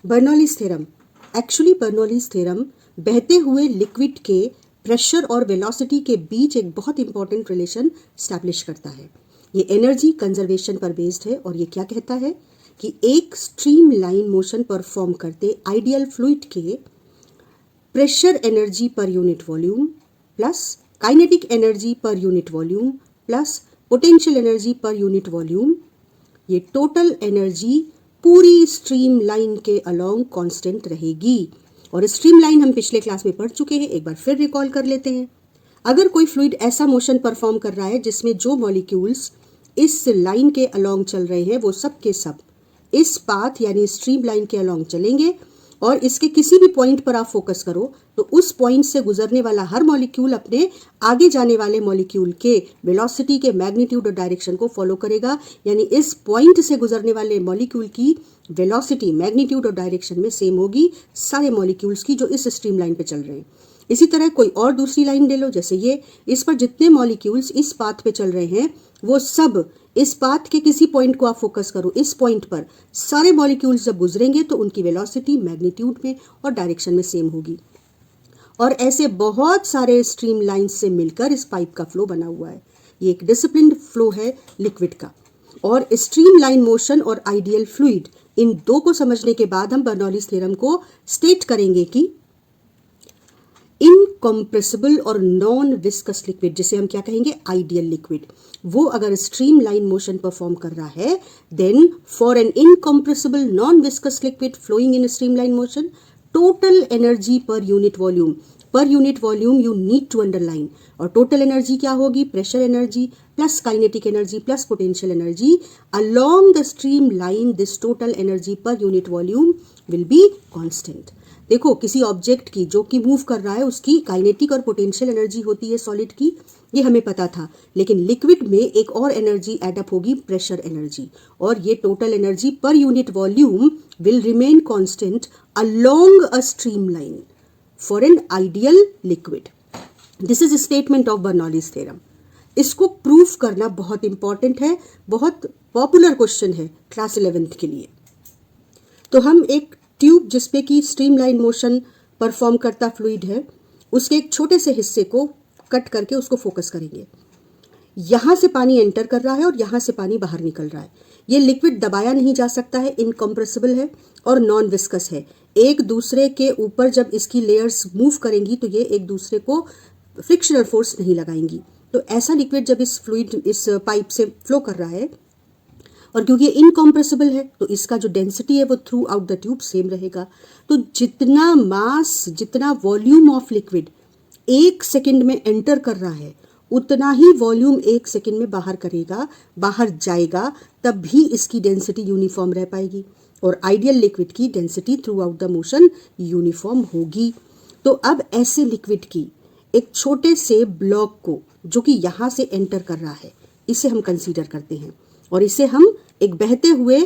Bernoulli's theorem, actually Bernoulli's theorem बहते हुए liquid के प्रेशर और वेलोसिटी के बीच एक बहुत इंपॉर्टेंट रिलेशन स्टैब्लिश करता है। ये एनर्जी कंजर्वेशन पर बेस्ड है और ये क्या कहता है कि एक स्ट्रीम लाइन मोशन परफॉर्म करते आइडियल फ्लूइड के pressure energy per unit volume plus kinetic energy per unit volume plus potential energy per unit volume, ये टोटल एनर्जी पूरी स्ट्रीम लाइन के अलोंग कांस्टेंट रहेगी। और स्ट्रीम लाइन हम पिछले class में पढ़ चुके हैं, एक बार फिर रिकॉल कर लेते हैं। अगर कोई फ्लूइड ऐसा मोशन परफॉर्म कर रहा है जिसमें जो मॉलिक्यूल्स इस लाइन के अलोंग चल रहे हैं वो सब के सब इस पाथ यानी स्ट्रीम लाइन के अलोंग चलेंगे और इसके किसी भी पॉइंट पर आप फोकस करो तो उस पॉइंट से गुजरने वाला हर मॉलिक्यूल अपने आगे जाने वाले मॉलिक्यूल के वेलोसिटी के मैग्नीट्यूड और डायरेक्शन को फॉलो करेगा, यानी इस पॉइंट से गुजरने वाले मॉलिक्यूल की वेलोसिटी मैग्नीट्यूड और डायरेक्शन में सेम होगी सारे मॉलिक्यूल्स की जो इस स्ट्रीम लाइन पे चल रहे हैं। इसी तरह कोई और दूसरी लाइन ले लो, जैसे ये, इस पर जितने मॉलिक्यूल्स इस पाथ पे चल रहे हैं वो सब इस पाथ के किसी पॉइंट को आप फोकस करो, इस पॉइंट पर सारे मॉलिक्यूल्स जब गुजरेंगे तो उनकी वेलोसिटी मैग्नीट्यूड में और डायरेक्शन में सेम होगी। और ऐसे बहुत सारे स्ट्रीम लाइंस से मिलकर इस पाइप का फ्लो बना हुआ है। ये एक डिसिप्लिन्ड फ्लो है लिक्विड का। और स्ट्रीम लाइन मोशन और आइडियल फ्लूइड, इन दो को समझने के बाद हम बर्नौलीज थ्योरम को स्टेट करेंगे कि इनकम्प्रेसिबल और नॉन विस्कस लिक्विड, जिसे हम क्या कहेंगे आइडियल लिक्विड, वो अगर स्ट्रीम लाइन मोशन परफॉर्म कर रहा है then for an incompressible non viscous liquid flowing in stream line motion total energy per unit volume you need to underline. और टोटल एनर्जी क्या होगी? Pressure energy plus kinetic energy plus potential energy along the stream line, this total energy per unit volume will be constant. देखो, किसी object की जो कि move कर रहा है उसकी काइनेटिक और पोटेंशियल एनर्जी होती है सॉलिड की, ये हमें पता था, लेकिन लिक्विड में एक और एनर्जी एडअप होगी, प्रेशर एनर्जी, और ये total energy per unit volume will remain constant along a stream line for an ideal liquid. This is statement of Bernoulli's theorem. इसको प्रूफ करना बहुत इंपॉर्टेंट है, बहुत पॉपुलर क्वेश्चन है क्लास 11th के लिए। तो हम एक ट्यूब जिसपे की स्ट्रीम लाइन मोशन परफॉर्म करता फ्लूइड है, उसके एक छोटे से हिस्से को कट करके उसको फोकस करेंगे। यहां से पानी एंटर कर रहा है और यहां से पानी बाहर निकल रहा है। ये लिक्विड दबाया नहीं जा सकता है, इनकम्प्रेसिबल है और नॉन विस्कस है। एक दूसरे के ऊपर जब इसकी लेयर्स मूव करेंगी तो ये एक दूसरे को फ्रिक्शनल फोर्स नहीं लगाएंगी। तो ऐसा लिक्विड जब इस पाइप से फ्लो कर रहा है और क्योंकि ये इनकम्प्रेसिबल है तो इसका जो डेंसिटी है वो through out the tube same रहेगा। तो जितना मास, जितना वॉल्यूम ऑफ लिक्विड 1 सेकेंड में एंटर कर रहा है उतना ही वॉल्यूम 1 सेकेंड में बाहर जाएगा, तब भी इसकी डेंसिटी यूनिफॉर्म रह पाएगी और आइडियल लिक्विड की density through out the motion uniform होगी। तो अब ऐसे लिक्विड की एक छोटे से ब्लॉक को जो कि यहां से एंटर कर रहा है, इसे हम कंसीडर करते हैं और इसे हम एक बहते हुए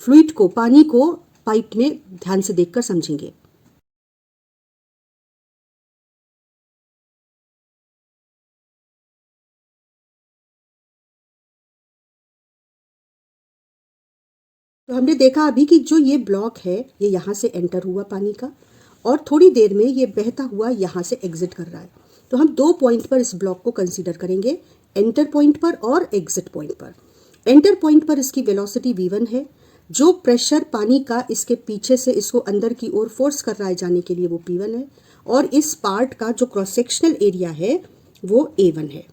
फ्लूइड को, पानी को पाइप में ध्यान से देखकर समझेंगे। तो हमने देखा अभी कि जो ये ब्लॉक है ये यहाँ से एंटर हुआ पानी का और थोड़ी देर में ये बहता हुआ यहाँ से एग्जिट कर रहा है। तो हम 2 पॉइंट पर इस ब्लॉक को कंसीडर करेंगे, एंटर पॉइंट पर और एग्जिट पॉइंट पर। एंटर पॉइंट पर इसकी वेलोसिटी v1 है, जो प्रेशर पानी का इसके पीछे से इसको अंदर की ओर फोर्स कर रहा है जाने के लिए वो p1 है, और इस पार्ट का जो क्रॉस सेक्शनल एरिया है वो a1 है।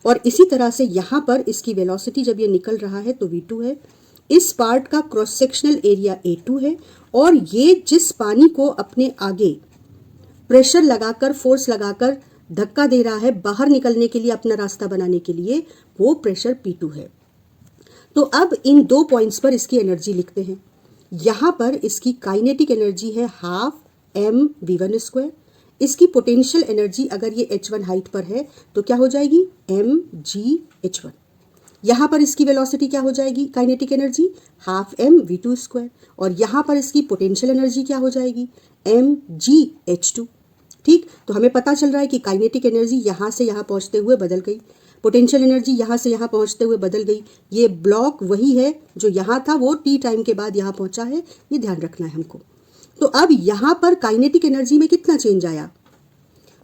और इसी तरह से यहाँ पर इसकी वेलोसिटी जब ये निकल रहा है तो v2 है, इस पार्ट का क्रॉस सेक्शनल एरिया a2 है, और ये जिस पानी को अपने आगे प्रेशर लगाकर, फोर्स लगाकर धक्का दे रहा है बाहर निकलने के लिए, अपना रास्ता बनाने के लिए, वो प्रेशर p2 है। तो अब इन 2 पॉइंट्स पर इसकी एनर्जी लिखते हैं। यहाँ पर इसकी काइनेटिक एनर्जी है हाफ mv1²। इसकी पोटेंशियल एनर्जी अगर ये h1 हाइट पर है तो क्या हो जाएगी mgh1। यहाँ पर इसकी वेलोसिटी क्या हो जाएगी, काइनेटिक एनर्जी हाफ mv2², और यहाँ पर इसकी पोटेंशियल एनर्जी क्या हो जाएगी mgh2। ठीक, तो हमें पता चल रहा है कि काइनेटिक एनर्जी यहाँ से यहाँ पहुँचते हुए बदल गई, पोटेंशियल एनर्जी यहाँ से यहाँ पहुँचते हुए बदल गई। ये ब्लॉक वही है जो यहाँ था, वो t टाइम के बाद यहाँ पहुँचा है, ये ध्यान रखना है हमको। तो अब यहां पर काइनेटिक एनर्जी में कितना चेंज आया,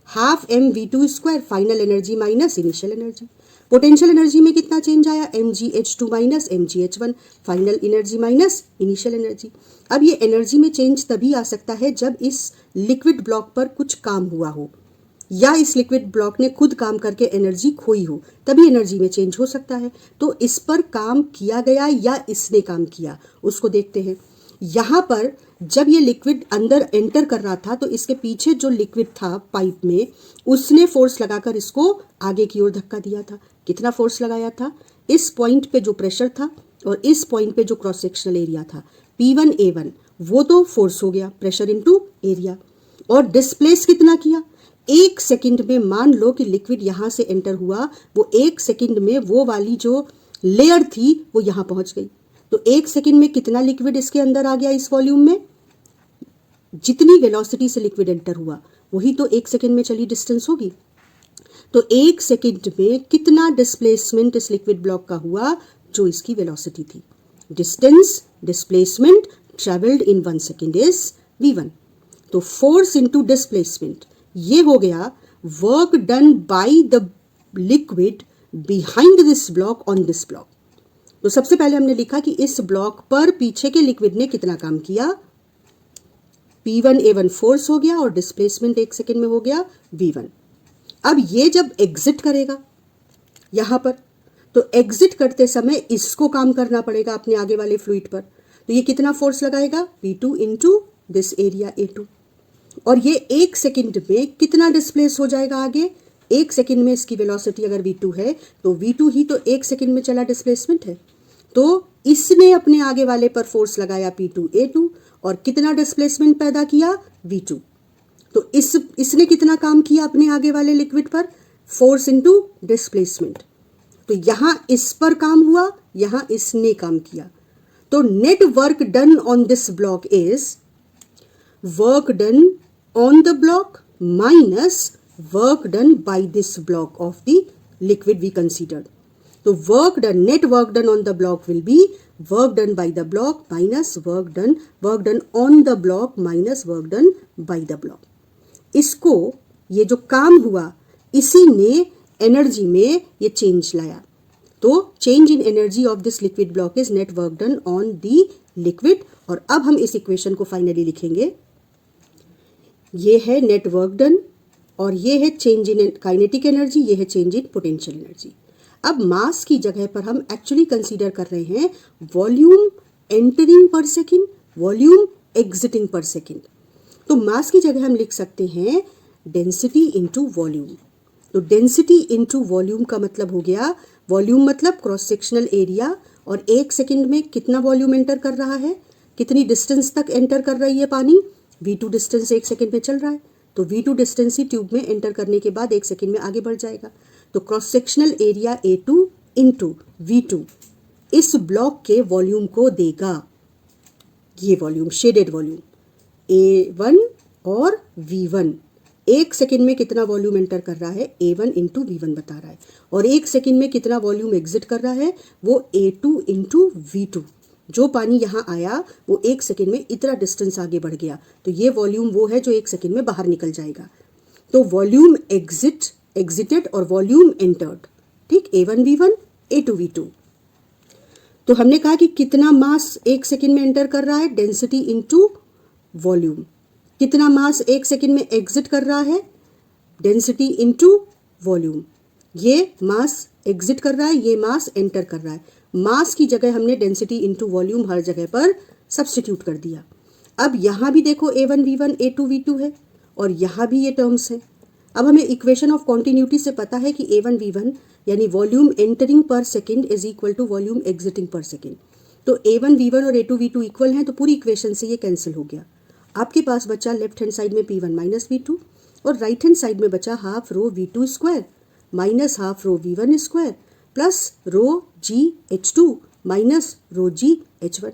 half m v two square final energy minus initial energy. Potential energy में कितना चेंज आया, m g h two minus m g h one final energy minus initial energy. अब ये एनर्जी में change तभी आ सकता है जब इस लिक्विड ब्लॉक पर कुछ काम हुआ हो या इस लिक्विड ब्लॉक ने खुद काम करके एनर्जी खोई हो, तभी एनर्जी में चेंज हो सकता है। तो इस पर काम किया गया या इसने काम किया, उसको देखते हैं। यहाँ पर जब ये लिक्विड अंदर एंटर कर रहा था तो इसके पीछे जो लिक्विड था पाइप में, उसने फोर्स लगाकर इसको आगे की ओर धक्का दिया था। कितना फोर्स लगाया था, इस पॉइंट पे जो प्रेशर था और इस पॉइंट पे जो क्रॉस सेक्शनल एरिया था P1 A1, वो तो फोर्स हो गया, प्रेशर इनटू एरिया। और डिस्प्लेस कितना किया, 1 सेकंड में मान लो कि लिक्विड यहां से एंटर हुआ, वो 1 सेकंड में वो वाली जो लेयर थी वो यहां पहुंच गई। तो 1 सेकंड में कितना लिक्विड इसके अंदर आ गया, इस वॉल्यूम में जितनी वेलोसिटी से लिक्विड एंटर हुआ वही तो 1 सेकंड में चली डिस्टेंस होगी। तो 1 सेकंड में कितना डिस्प्लेसमेंट इस लिक्विड ब्लॉक का हुआ, जो इसकी वेलोसिटी थी। Distance displacement travelled in 1 second is v1। तो फोर्स इनटू डिस्प्लेसमेंट, ये हो गया work done by the liquid behind this block on this block. तो सबसे पहले हमने लिखा कि इस ब्लॉक पर पीछे के लिक्विड ने कितना काम किया, P1 A1 फोर्स हो गया और डिस्प्लेसमेंट 1 सेकंड में हो गया v1। अब ये जब एग्जिट करेगा यहां पर, तो एग्जिट करते समय इसको काम करना पड़ेगा अपने आगे वाले फ्लूइड पर। तो ये कितना फोर्स लगाएगा, V2 into this area A2। और ये 1 सेकंड में कितना डिस्प्लेस हो जाएगा आगे, 1 सेकंड में इसकी वेलोसिटी अगर V2 है तो V2 ही तो 1 सेकंड में चला डिस्प्लेसमेंट है। तो इसने अपने आगे वाले पर फोर्स लगाया P2 A2 और कितना डिस्प्लेसमेंट पैदा किया, V2। तो इसने कितना काम किया अपने आगे वाले लिक्विड पर, फोर्स इनटू डिस्प्लेसमेंट। तो यहां इस पर काम हुआ, यहां इसने काम किया। तो net work done on this block is work done on the block minus work done by this block of the liquid we considered. तो work done, net work done on the block will be work done by the block minus work done on the block minus work done by the block. इसको, ये जो काम हुआ इसी ने energy में ये चेंज लाया। तो change in energy of this liquid block is net work done on the liquid. और अब हम इस इक्वेशन को फाइनली लिखेंगे, ये है नेट वर्क डन और ये है चेंज इन काइनेटिक एनर्जी, ये है चेंज इन पोटेंशियल एनर्जी। अब मास की जगह पर हम एक्चुअली कंसीडर कर रहे हैं volume entering per second, volume exiting per second. तो मास की जगह हम लिख सकते हैं डेंसिटी इनटू वॉल्यूम। तो डेंसिटी इनटू वॉल्यूम का मतलब हो गया, वॉल्यूम मतलब क्रॉस सेक्शनल एरिया, और 1 सेकंड में कितना वॉल्यूम एंटर कर रहा है, कितनी डिस्टेंस तक एंटर कर रही है पानी, V2 डिस्टेंस 1 सेकंड में चल रहा है। तो V2 डिस्टेंस ही ट्यूब में एंटर करने के बाद 1 सेकंड में आगे बढ़ जाएगा। तो cross sectional area A2 into V2 इस ब्लॉक के वॉल्यूम को देगा। ये वॉल्यूम शेडेड वॉल्यूम A1 और V1, 1 सेकंड में कितना वॉल्यूम एंटर कर रहा है, A1 इंटू V1 बता रहा है। और 1 सेकंड में कितना वॉल्यूम एग्जिट कर रहा है, वो A2 इंटू V2। जो पानी यहाँ आया वो 1 सेकंड में इतना डिस्टेंस आगे बढ़ गया, तो ये वॉल्यूम वो है जो 1 सेकंड में बाहर निकल जाएगा। तो वॉल्यूम एग्जिटेड और वॉल्यूम एंटर्ड, ठीक, A1 V1 A2 V2। तो हमने कहा कि कितना मास 1 सेकंड में एंटर कर रहा है, डेंसिटी इंटू वॉल्यूम। कितना मास 1 सेकंड में एग्जिट कर रहा है, डेंसिटी इंटू वॉल्यूम। ये मास एग्जिट कर रहा है, ये मास एंटर कर रहा है। मास की जगह हमने डेंसिटी इंटू वॉल्यूम हर जगह पर सब्स्टिट्यूट कर दिया। अब यहाँ भी देखो A1 V1 A2 V2 है और यहाँ भी ये टर्म्स हैं। अब हमें इक्वेशन ऑफ कॉन्टिन्यूटी से पता है कि A1 V1 यानी volume entering per second is equal to volume exiting per second. तो A1 V1 और A2 V2 इक्वल हैं, तो पूरी इक्वेशन से ये कैंसिल हो गया। आपके पास बचा लेफ्ट हैंड साइड में P1 माइनस V2 और राइट हैंड साइड में बचा half rho V2 square minus half rho V1 square plus रो GH2 माइनस रो GH1।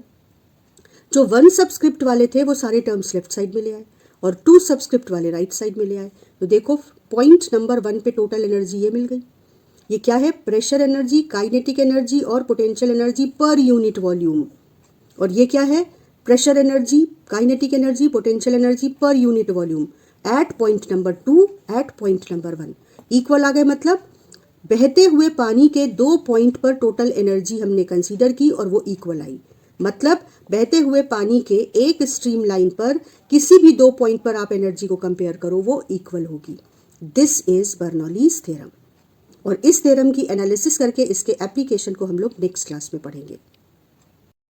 जो 1 सबस्क्रिप्ट वाले थे वो सारे टर्म्स लेफ्ट साइड में ले आए और 2 सबस्क्रिप्ट वाले राइट साइड में ले आए। तो देखो पॉइंट नंबर 1 पे टोटल एनर्जी ये मिल गई। ये क्या है, प्रेशर एनर्जी, काइनेटिक एनर्जी और potential energy per unit volume. और ये क्या है, pressure energy, kinetic energy, potential energy per unit volume at point number 2 at point number 1 equal आ गए। मतलब बहते हुए पानी के 2 पॉइंट पर टोटल एनर्जी हमने कंसीडर की और वो इक्वल आई। मतलब बहते हुए पानी के एक स्ट्रीम लाइन पर किसी भी 2 पॉइंट पर आप एनर्जी को कंपेयर करो वो इक्वल होगी। This is Bernoulli's theorem. और इस थ्योरम की एनालिसिस करके इसके एप्लीकेशन को हम लोग नेक्स्ट क्लास में पढ़ेंगे।